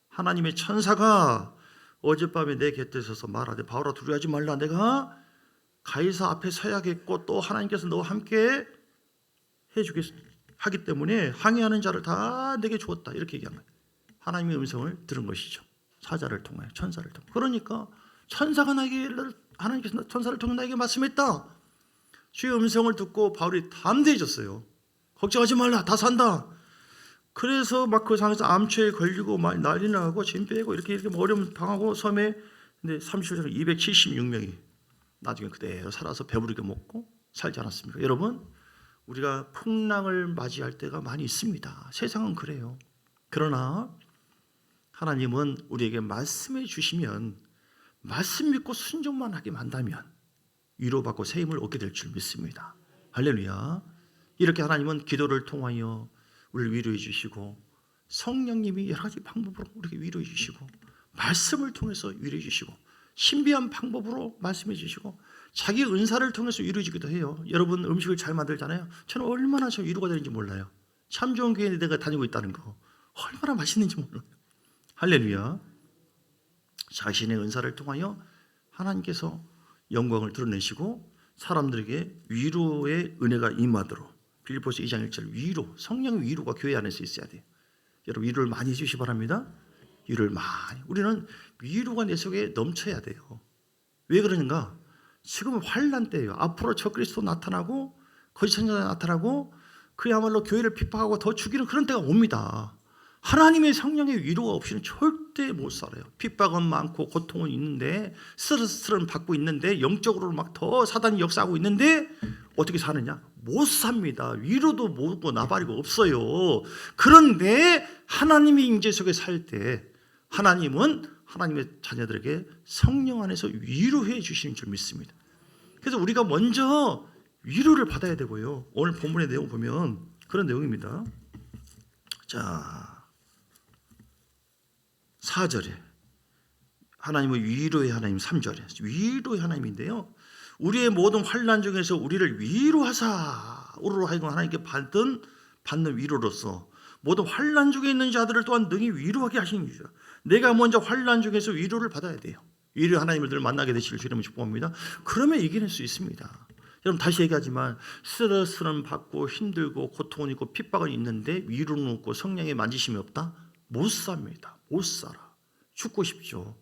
하나님의 천사가 어젯밤에 내 곁에 서서 말하되 바울아 두려워하지 말라. 내가 가이사 앞에 서야겠고 또 하나님께서 너와 함께 하기 때문에 항해하는 자를 다 내게 주었다. 이렇게 얘기한 거예요. 하나님의 음성을 들은 것이죠. 사자를 통하여, 천사를 통하여. 그러니까 하나님께서 천사를 통해 나에게 말씀했다. 주의 음성을 듣고 바울이 담대해졌어요. 걱정하지 말라, 다 산다. 그래서 막 그 상에서 암초에 걸리고 막 난리 나고 짐 빼고 이렇게 어려움 당하고 섬에, 근데 37년 276명이 나중에 그대로 살아서 배부르게 먹고 살지 않았습니까? 여러분, 우리가 풍랑을 맞이할 때가 많이 있습니다. 세상은 그래요. 그러나 하나님은 우리에게 말씀해 주시면 말씀 믿고 순종만 하게 만다면 위로받고 새 힘을 얻게 될 줄 믿습니다. 할렐루야. 이렇게 하나님은 기도를 통하여 우리를 위로해 주시고 성령님이 여러 가지 방법으로 우리에게 위로해 주시고 말씀을 통해서 위로해 주시고 신비한 방법으로 말씀해 주시고 자기 은사를 통해서 위로해 주기도 해요. 여러분 음식을 잘 만들잖아요. 저는 얼마나 저 위로가 되는지 몰라요. 참 좋은 교회에 내가 다니고 있다는 거 얼마나 맛있는지 몰라요. 할렐루야. 자신의 은사를 통하여 하나님께서 영광을 드러내시고 사람들에게 위로의 은혜가 임하도록, 빌립보서 2장 1절 위로, 성령의 위로가 교회 안에서 있어야 돼요. 여러분 위로를 많이 해주시기 바랍니다. 위로를 많이. 우리는 위로가 내 속에 넘쳐야 돼요. 왜 그러는가? 지금은 환난 때예요. 앞으로 적그리스도 나타나고 거짓 선지자가 나타나고 그야말로 교회를 핍박하고 더 죽이는 그런 때가 옵니다. 하나님의 성령의 위로가 없이는 절대 못 살아요. 핍박은 많고 고통은 있는데 스트레스는 받고 있는데 영적으로 막 더 사단이 역사하고 있는데 어떻게 사느냐? 못 삽니다. 위로도 못고 나발이고 없어요. 그런데 하나님의 임재 속에 살 때 하나님은 하나님의 자녀들에게 성령 안에서 위로해 주시는 줄 믿습니다. 그래서 우리가 먼저 위로를 받아야 되고요. 오늘 본문의 내용 보면 그런 내용입니다. 자, 4절에 하나님은 위로의 하나님, 3절에 위로의 하나님인데요, 우리의 모든 환난 중에서 우리를 위로하사 우리로 하여금 하나님께 받는 위로로서 모든 환난 중에 있는 자들을 또한 능히 위로하게 하시는 이유죠. 내가 먼저 환난 중에서 위로를 받아야 돼요. 위로 하나님을 늘 만나게 되시길 주님은 축복합니다. 그러면 이겨낼 수 있습니다. 여러분 다시 얘기하지만 스트레스는 받고 힘들고 고통은 있고 핍박은 있는데 위로는 없고 성령의 만지심이 없다? 못 삽니다. 못 살아. 죽고 싶죠.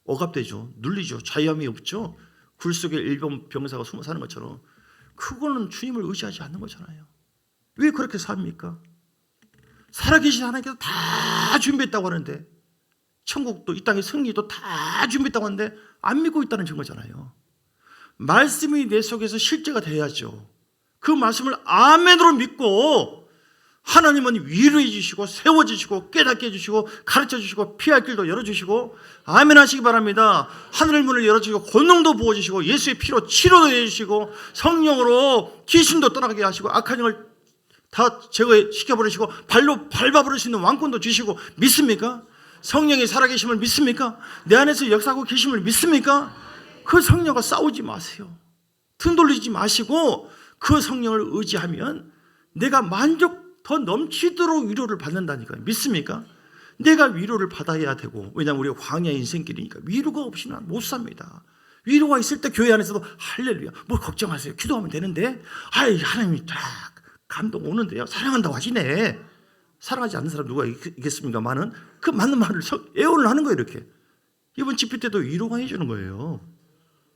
억압되죠. 눌리죠. 자유함이 없죠. 굴 속에 일본 병사가 숨어 사는 것처럼. 그거는 주님을 의지하지 않는 거잖아요. 왜 그렇게 삽니까? 살아계신 하나님께서 다 준비했다고 하는데, 천국도 이 땅의 승리도 다 준비했다고 하는데 안 믿고 있다는 증거잖아요. 말씀이 내 속에서 실제가 돼야죠. 그 말씀을 아멘으로 믿고 하나님은 위로해 주시고 세워주시고 깨닫게 해주시고 가르쳐 주시고 피할 길도 열어주시고 아멘 하시기 바랍니다. 하늘 문을 열어주시고 권능도 부어주시고 예수의 피로 치료도 해주시고 성령으로 귀신도 떠나게 하시고 악한 영을 다 제거시켜버리시고 발로 밟아버릴 수 있는 왕권도 주시고 믿습니까? 성령이 살아계심을 믿습니까? 내 안에서 역사하고 계심을 믿습니까? 그 성령과 싸우지 마세요. 등 돌리지 마시고 그 성령을 의지하면 내가 만족 더 넘치도록 위로를 받는다니까요. 믿습니까? 내가 위로를 받아야 되고, 왜냐하면 우리가 광야 인생길이니까 위로가 없이는 못 삽니다. 위로가 있을 때 교회 안에서도 할렐루야, 뭘 걱정하세요, 기도하면 되는데, 아이 하나님이 딱 감동 오는데요, 사랑한다고 하시네. 사랑하지 않는 사람 누가 있겠습니까만은 그 맞는 말을 애원을 하는 거예요. 이렇게 이번 집회 때도 위로가 해주는 거예요.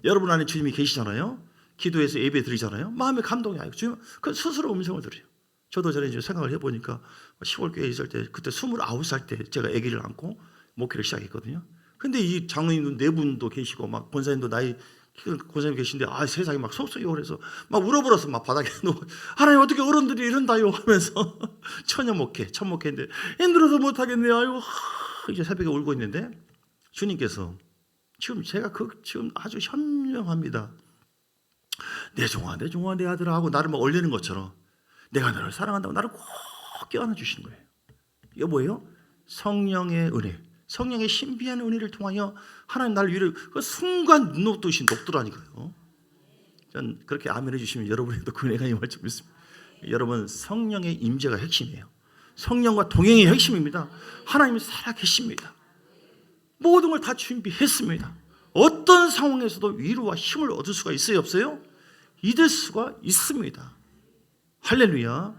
여러분 안에 주님이 계시잖아요. 기도해서 예배 드리잖아요. 마음에 감동이 와요. 주님 그 스스로 음성을 들어요. 저도 전에 이제 생각을 해보니까 시골교회에 있을 때 그때 29살 때 제가 아기를 안고 목회를 시작했거든요. 근데 이 장로님도 네 분도 계시고 막 권사님도 나이 권사님 계신데 세상에 막 속속이 그래서 막 울어버려서 막 바닥에 누워 하나님 어떻게 어른들이 이런다요 하면서 처녀 목회 첫 목회인데 힘들어서 못하겠네요. 아이고 이제 새벽에 울고 있는데 주님께서 지금 제가 지금 아주 현명합니다. 내 종아 내 아들아 하고 나를 막 올리는 것처럼 내가 너를 사랑한다고 나를 꼭 껴안아 주시는 거예요. 이게 뭐예요? 성령의 은혜, 성령의 신비한 은혜를 통하여 하나님 나를 위로 그 순간 눈 녹듯이 녹더라니까요. 전 그렇게 아멘 해주시면 여러분에게도 그 은혜가 임할 줄 믿습니다. 여러분 성령의 임재가 핵심이에요. 성령과 동행이 핵심입니다. 하나님이 살아계십니다. 모든 걸 다 준비했습니다. 어떤 상황에서도 위로와 힘을 얻을 수가 있어요, 없어요? 잊을 수가 있습니다. 할렐루야.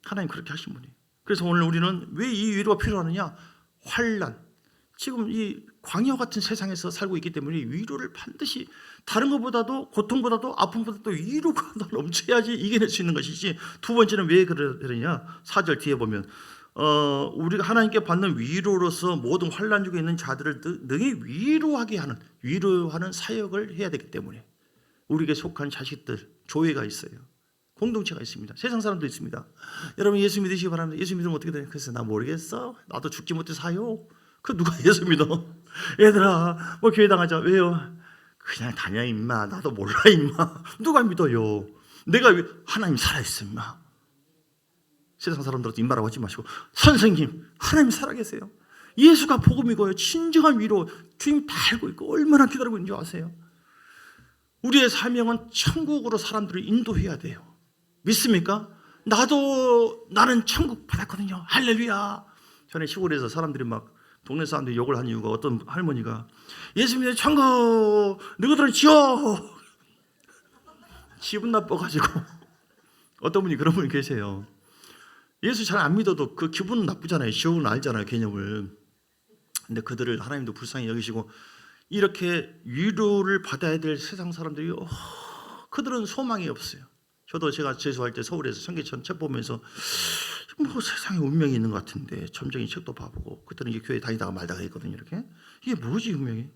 하나님 그렇게 하신 분이에요. 그래서 오늘 우리는 왜 이 위로가 필요하느냐? 환난, 지금 이 광야 같은 세상에서 살고 있기 때문에 위로를 반드시 다른 것보다도 고통보다도 아픔보다도 위로가 더 넘쳐야지 이겨낼 수 있는 것이지. 두 번째는 왜 그러냐? 4절 뒤에 보면 우리가 하나님께 받는 위로로서 모든 환난 중에 있는 자들을 능히 위로하는 사역을 해야 되기 때문에 우리에게 속한 자식들, 교회가 있어요. 공동체가 있습니다. 세상 사람도 있습니다. 여러분 예수 믿으시기 바랍니다. 예수 믿으면 어떻게 되냐? 그래서 나 모르겠어. 나도 죽지 못해 사요. 그 누가 예수 믿어? 얘들아 뭐 교회 당하자. 왜요? 그냥 다녀 임마. 나도 몰라 임마. 누가 믿어요? 내가 하나님 살아있어 임마. 세상 사람들한테 임마라고 하지 마시고 선생님 하나님 살아계세요. 예수가 복음이고요. 진정한 위로 주님 다 알고 있고 얼마나 기다리고 있는지 아세요? 우리의 사명은 천국으로 사람들을 인도해야 돼요. 믿습니까? 나는 천국 받았거든요. 할렐루야. 전에 시골에서 사람들이 막 동네 사람들이 욕을 한 이유가 어떤 할머니가 예수 믿는 천국 너희들은 지어. 기분 나빠가지고 어떤 분이 그런 분이 계세요. 예수 잘 안 믿어도 그 기분은 나쁘잖아요. 지옥은 알잖아요, 개념을. 근데 그들을 하나님도 불쌍히 여기시고 이렇게 위로를 받아야 될 세상 사람들이 그들은 소망이 없어요. 저도 제가 재수할 때 서울에서 청계천 책 보면서 뭐 세상에 운명이 있는 것 같은데 점쟁이 책도 봐보고 그때는 이제 교회 다니다가 말다가 했거든요. 이렇게 이게 뭐지 운명이?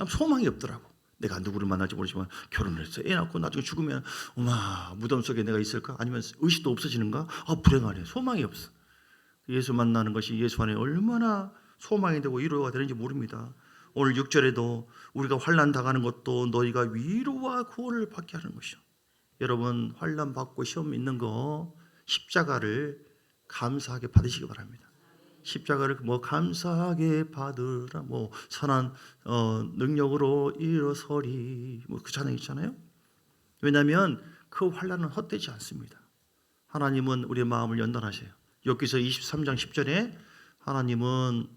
소망이 없더라고. 내가 누구를 만날지 모르지만 결혼을 해서 애 낳고 나중에 죽으면 어마 무덤 속에 내가 있을까? 아니면 의식도 없어지는가? 불행하네. 소망이 없어. 예수 만나는 것이 예수 안에 얼마나 소망이 되고 위로가 되는지 모릅니다. 오늘 6절에도 우리가 환난 당하는 것도 너희가 위로와 구원을 받게 하는 것이요. 여러분 환난 받고 시험 있는 거 십자가를 감사하게 받으시기 바랍니다. 십자가를 감사하게 받으라 선한 능력으로 일어서리 그 찬양 있잖아요. 왜냐하면 그 환난은 헛되지 않습니다. 하나님은 우리의 마음을 연단하세요. 욥기서 23장 10절에 하나님은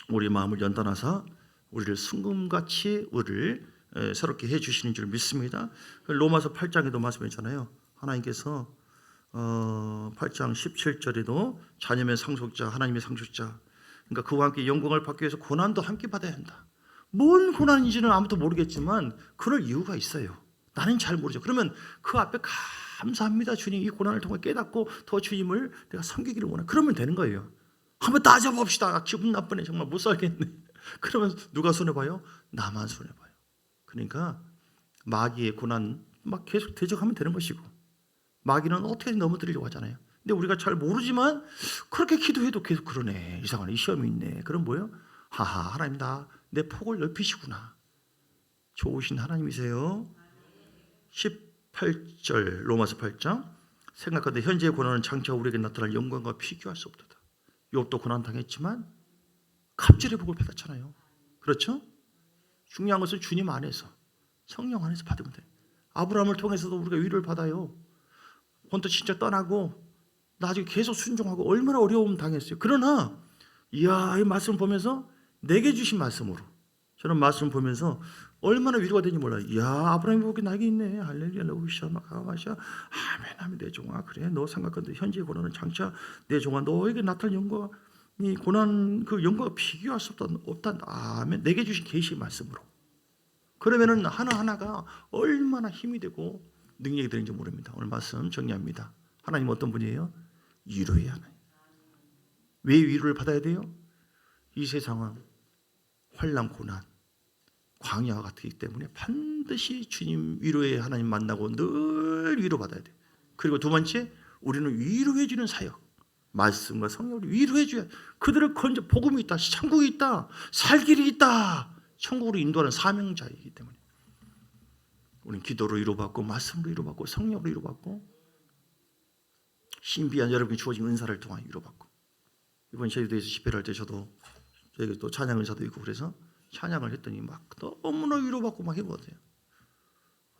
우리 마음을 연단하사 우리를 순금같이 우리를 새롭게 해주시는 줄 믿습니다. 로마서 8장에도 말씀했잖아요. 하나님께서 8장 17절에도 자녀의 상속자, 하나님의 상속자, 그러니까 그와 함께 영광을 받기 위해서 고난도 함께 받아야 한다. 뭔 고난인지는 아무도 모르겠지만 그럴 이유가 있어요. 나는 잘 모르죠. 그러면 그 앞에 감사합니다. 주님, 이 고난을 통해 깨닫고 더 주님을 내가 섬기기를 원해. 그러면 되는 거예요. 한번 따져봅시다. 기분 나쁘네. 정말 못 살겠네. 그러면 누가 손해봐요? 나만 손해봐요. 그러니까 마귀의 고난 막 계속 대적하면 되는 것이고, 마귀는 어떻게든 넘어뜨리려고 하잖아요. 근데 우리가 잘 모르지만 그렇게 기도해도 계속 그러네. 이상하네. 시험이 있네. 그럼 뭐예요? 하하, 하나님 다 내 폭을 넓히시구나. 좋으신 하나님이세요. 18절 로마서 8장, 생각하되 현재의 고난은 장차 우리에게 나타날 영광과 비교할 수 없도다. 욥도 고난 당했지만 갑절의 복을 받았잖아요. 그렇죠? 중요한 것은 주님 안에서, 성령 안에서 받으면 돼요. 아브라함을 통해서도 우리가 위로를 받아요. 본토 진짜 떠나고 나중에 계속 순종하고 얼마나 어려움 당했어요. 그러나 이야, 이 말씀 보면서 내게 주신 말씀으로, 저는 말씀 보면서 얼마나 위로가 되는지 몰라요. 이야, 아브라함의 복이 나에게 있네. 할렐루야, 러브샤 마카마샤, 아멘, 아멘. 내 종아, 그래, 너 생각한데 현재의 고난은 장차 내 종아 너에게 나타날 영광, 이 고난 그 영광과 비교할 수 없다. 아멘. 내게 주신 계시의 말씀으로. 그러면은 하나하나가 얼마나 힘이 되고 능력이 되는지 모릅니다. 오늘 말씀 정리합니다. 하나님 어떤 분이에요? 위로의 하나님. 왜 위로를 받아야 돼요? 이 세상은 환난, 고난, 광야와 같기 때문에 반드시 주님 위로의 하나님 만나고 늘 위로받아야 돼요. 그리고 두 번째, 우리는 위로해 주는 사역, 말씀과 성령으로 위로해 줘야, 그들을 건져, 복음이 있다, 천국이 있다, 살 길이 있다, 천국으로 인도하는 사명자이기 때문에 우리는 기도로 위로받고, 말씀으로 위로받고, 성령으로 위로받고, 신비한 여러분이 주어진 은사를 통한 위로받고. 이번 제주도에서 집회를 할 때 저도 저희 또 찬양 은사도 있고 그래서 찬양을 했더니 막 너무나 위로받고 막 해보세요.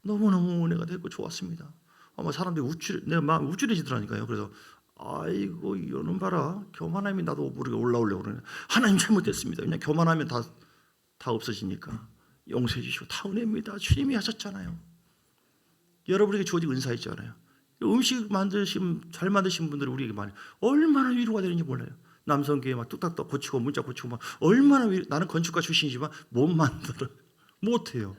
너무너무 은혜가 되고 좋았습니다. 아마 사람들이 내가 마음이 우쭐해지더라니까요. 그래서 아이고, 이거는 봐라, 교만함이 나도 모르게 올라오려고 그러네. 하나님 잘못했습니다. 그냥 교만하면 다 없어지니까 용서해 주시고, 다 은혜입니다. 주님이 하셨잖아요. 여러분에게 주어진 은사 있잖아요. 음식 잘 만드신 분들이 우리에게 많이 얼마나 위로가 되는지 몰라요. 남성교회 막 뚝딱 고치고 문자 고치고 막 얼마나 나는 건축가 출신이지만 못 만들어, 못해요.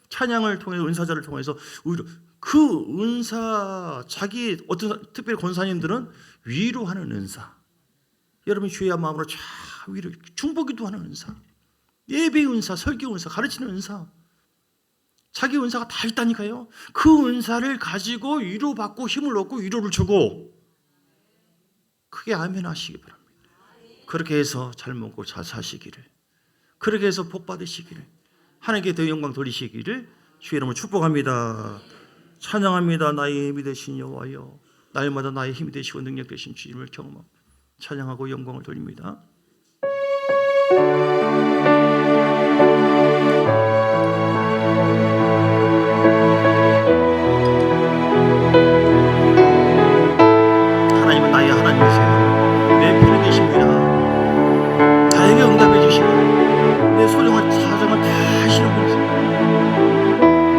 찬양을 통해 은사자를 통해서 위로, 그 은사, 자기 어떤 특별히 권사님들은 위로하는 은사, 여러분 주의 마음으로 쫙 위로 중보기도 하는 은사, 예배 은사, 설교 은사, 가르치는 은사, 자기 은사가 다 있다니까요. 그 은사를 가지고 위로받고 힘을 얻고 위로를 주고, 크게 아멘 하시기 바랍니다. 그렇게 해서 잘 먹고 잘 사시기를, 그렇게 해서 복 받으시기를, 하나님께 더 영광 돌리시기를 주의 이름으로 축복합니다. 찬양합니다. 나의 힘이 되신 여호와여, 날마다 나의 힘이 되시고 능력 되신 주님을 경험합니다. 찬양하고 영광을 돌립니다. 하나님은 나의 하나님이세요. 내 편에 계십니다. 나에게 응답해 주시고 내 소중한 사정을 다 하시는 분이세요.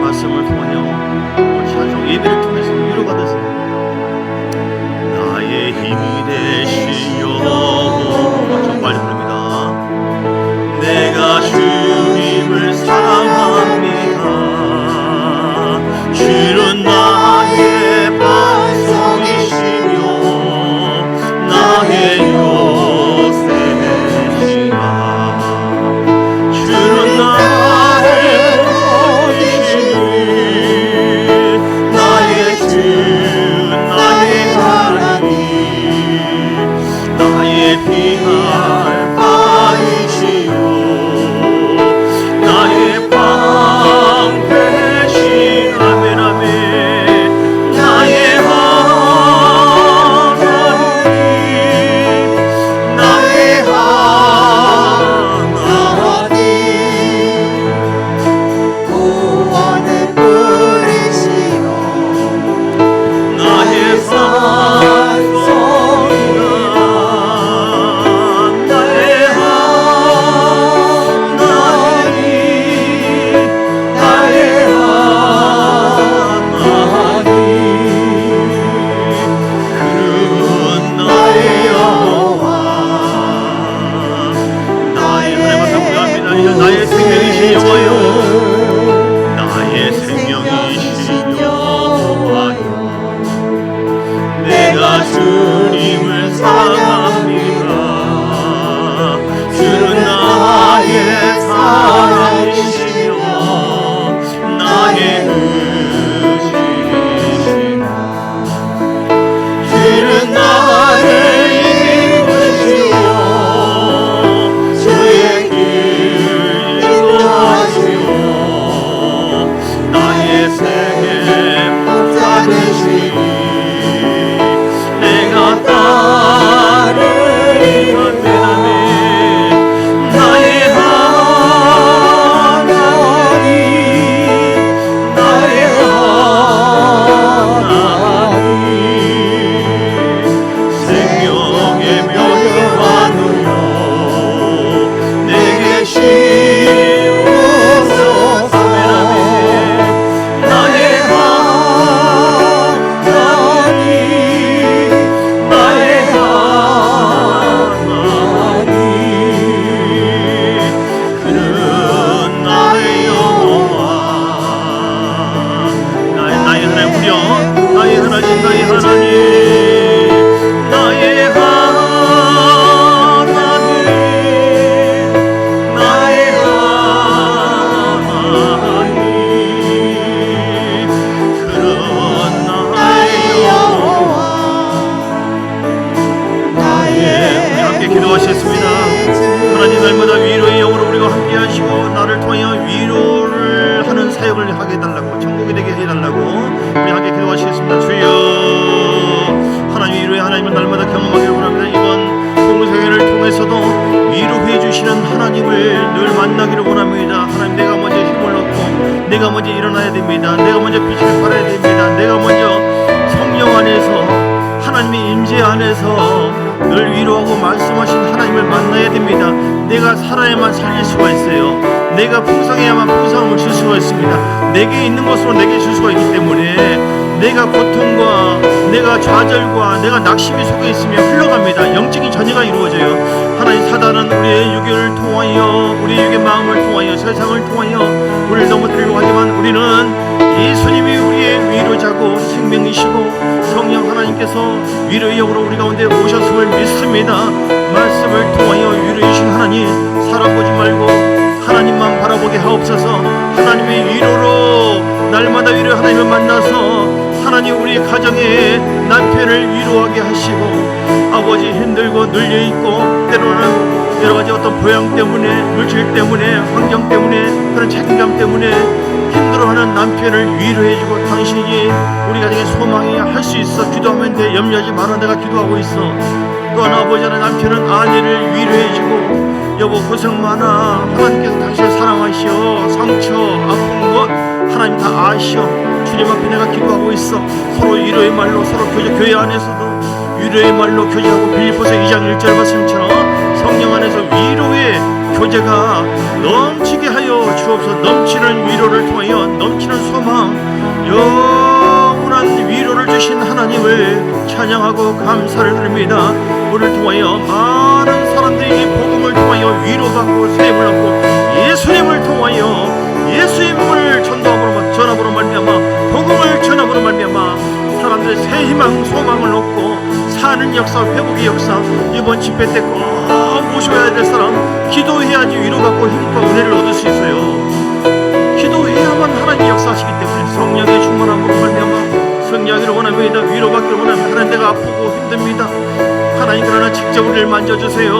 말씀을 통하여 찬송 예배를 통해서 위로받으세요. 나의 힘이 되신 여호와, 정말 부릅니다. 내가 먼저 일어나야 됩니다. 내가 먼저 빛을 발해야 됩니다. 내가 먼저 성령 안에서 하나님의 임재 안에서 늘 위로하고 말씀하신 하나님을 만나야 됩니다. 내가 살아야만 살릴 수가 있어요. 내가 풍성해야만 풍성함을 줄 수가 있습니다. 내게 있는 것으로 내게 줄 수가 있기 때문에 내가 고통과 내가 좌절과 내가 낙심이 속에 있으면 흘러갑니다. 영적인 전이가 이루어져요. 하나님 사단은 우리의 육을 통하여 우리의 육의 마음을 통하여 세상을 통하여 우리를 넘어뜨리려고 하지만 우리는 예수님이 우리의 위로자고 생명이시고 성령 하나님께서 위로의 영으로 우리 가운데 오셨음을 믿습니다. 말씀을 통하여 위로해 주신 하나님 살아보지 말고 하나님만 바라보게 하옵소서. 하나님의 위로로 날마다 위로 하나님을 만나서 하나님 우리 가정의 남편을 위로하게 하시고 아버지 힘들고 눌려있고 때로는 여러가지 어떤 보양 때문에 물질 때문에 환경 때문에 그런 책임감 때문에 힘들어하는 남편을 위로해주고 당신이 우리 가정의 소망이 할 수 있어 기도하면 돼. 염려하지 마라. 내가 기도하고 있어. 또한 아버지 하나님 남편은 아내를 위로해주고 여보 고생 많아. 하나님께서 당신을 사랑하시오. 상처 아픈 것 하나님 다 아시오. 주님 앞에 내가 기도하고 있어. 서로 위로의 말로 서로 교회 안에서도 위로의 말로 교제하고 빌립보서 2장 1절 말씀처럼 성령 안에서 위로의 교제가 넘치게 하여 주옵소서. 넘치는 위로를 통하여 넘치는 소망 영원한 위로를 주신 하나님을 찬양하고 감사를 드립니다. 우리를 통하여 많은 사람들이 이 복음을 통하여 위로받고 세임을 얻고 예수님을 통하여 예수님을 전함으로 말미암아 복음을 전함으로 말미암아 사람들의 새 희망 소망을 얻고 사는 역사 회복의 역사 이번 집회 때 꼭 모셔야 될 사람 기도해야지 위로받고 힘과 은혜를 얻을 수 있어요. 기도해야만 하나님이 역사하시기 때문에 성령의 충만함으로 말미암아 승리하기를 원합니다. 위로받기를 원합니다. 하나님 내가 아프고 힘듭니다. 하나님 그러나 직접 우리를 만져주세요.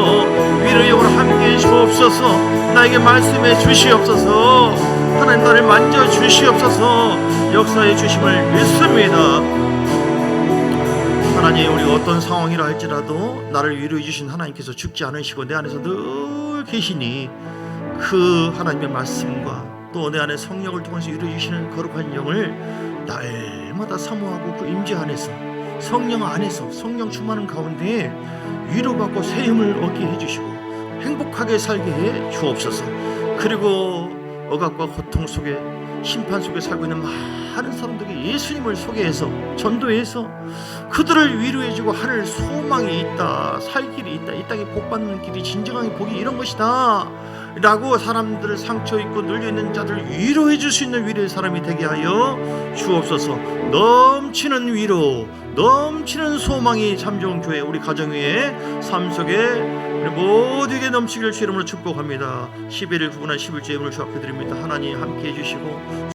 위로의 영으로 함께해 주옵소서. 나에게 말씀해 주시옵소서. 하나님 나를 만져주시옵소서. 역사해 주심을 믿습니다. 하나님 우리가 어떤 상황이라 할지라도 나를 위로해 주신 하나님께서 죽지 않으시고 내 안에서 늘 계시니 그 하나님의 말씀과 또 내 안에 성령을 통해서 위로해 주시는 거룩한 영을 날마다 사모하고 그 임재 안에서 성령 안에서 성령 충만한 가운데 위로받고 새 힘을 얻게 해주시고 행복하게 살게 해 주옵소서. 그리고 억압과 고통 속에 심판 속에 살고 있는 많은 사람들에게 예수님을 소개해서 전도해서 그들을 위로해주고 하늘 소망이 있다. 살 길이 있다. 이 땅에 복받는 길이 진정한 복이 이런 것이다 라고 사람들을 상처 있고 눌려있는 자들을 위로해 줄 수 있는 위로의 사람이 되게 하여 주옵소서. 넘치는 위로 넘치는 소망이 참 좋은 교회 우리 가정 위에 삶 속에 우리 모두에게 넘치기를 주 이름으로 축복합니다. 11일 구분한 11주의 문을 주 앞에 드립니다. 하나님 함께해 주시고